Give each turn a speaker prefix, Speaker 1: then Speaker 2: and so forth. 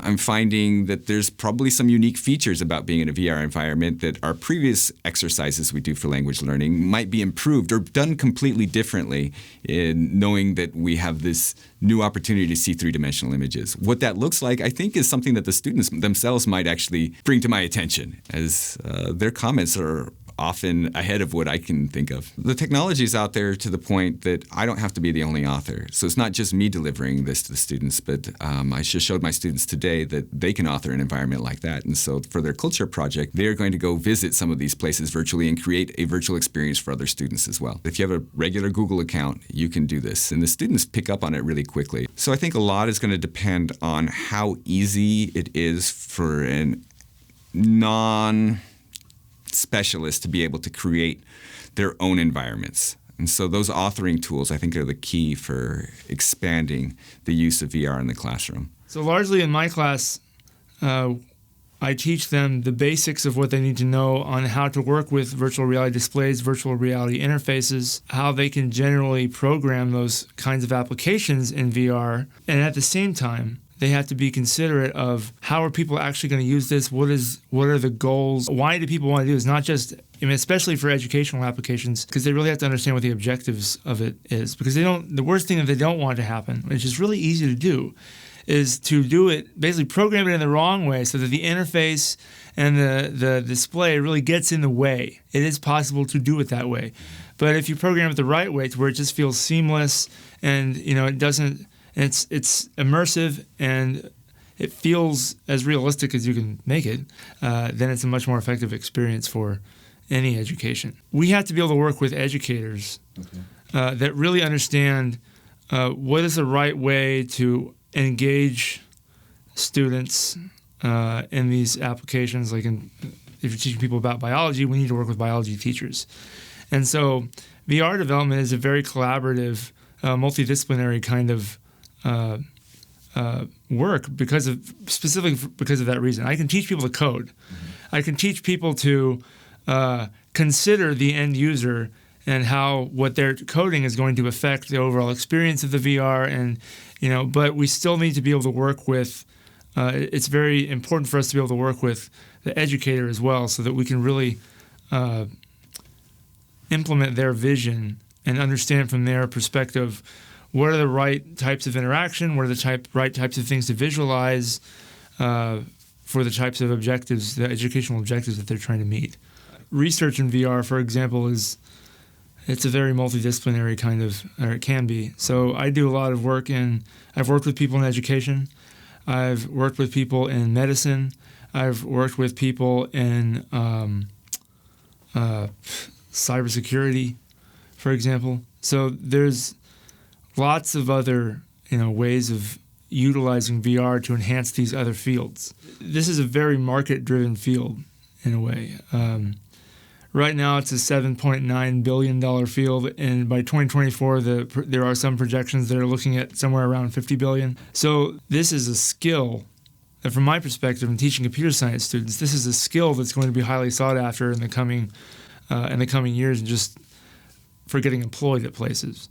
Speaker 1: I'm finding that there's probably some unique features about being in a VR environment that our previous exercises we do for language learning might be improved or done completely differently in knowing that we have this new opportunity to see three-dimensional images. What that looks like, I think, is something that the students themselves might actually bring to my attention, as their comments are often ahead of what I can think of. The technology is out there to the point that I don't have to be the only author. So it's not just me delivering this to the students, but I just showed my students today that they can author an environment like that. And so for their culture project, they're going to go visit some of these places virtually and create a virtual experience for other students as well. If you have a regular Google account, you can do this. And the students pick up on it really quickly. So I think a lot is going to depend on how easy it is for an non-specialist to be able to create their own environments. And so those authoring tools, I think, are the key for expanding the use of VR in the classroom.
Speaker 2: So largely in my class, I teach them the basics of what they need to know on how to work with virtual reality displays, virtual reality interfaces, how they can generally program those kinds of applications in VR. And at the same time, they have to be considerate of how are people actually going to use this, what are the goals, why do people want to do this, not just, especially for educational applications, because they really have to understand what the objectives of it is. Because the worst thing that they don't want to happen, which is really easy to do, is to do it, basically program it in the wrong way so that the interface and the display really gets in the way. It is possible to do it that way. But if you program it the right way to where it just feels seamless and it doesn't, it's immersive and it feels as realistic as you can make it, then it's a much more effective experience for any education. We have to be able to work with educators that really understand what is the right way to engage students in these applications. Like if you're teaching people about biology, we need to work with biology teachers. And so VR development is a very collaborative, multidisciplinary kind of work specifically because of that reason. I can teach people to code. I can teach people to consider the end user and how what they're coding is going to affect the overall experience of the VR. And but we still need to be able to work with. It's very important for us to be able to work with the educator as well, so that we can really implement their vision and understand from their perspective what are the right types of interaction, what are the right types of things to visualize for the types of objectives, the educational objectives that they're trying to meet. Research in VR, for example, it's a very multidisciplinary kind of, or it can be. So I do a lot of work I've worked with people in education, I've worked with people in medicine, I've worked with people in cybersecurity, for example. So there's lots of other ways of utilizing VR to enhance these other fields. This is a very market-driven field in a way. Right now it's a $7.9 billion field, and by 2024 there are some projections that are looking at somewhere around $50 billion. So this is a skill that, from my perspective, in teaching computer science students, this is a skill that's going to be highly sought after in the coming years, and just for getting employed at places.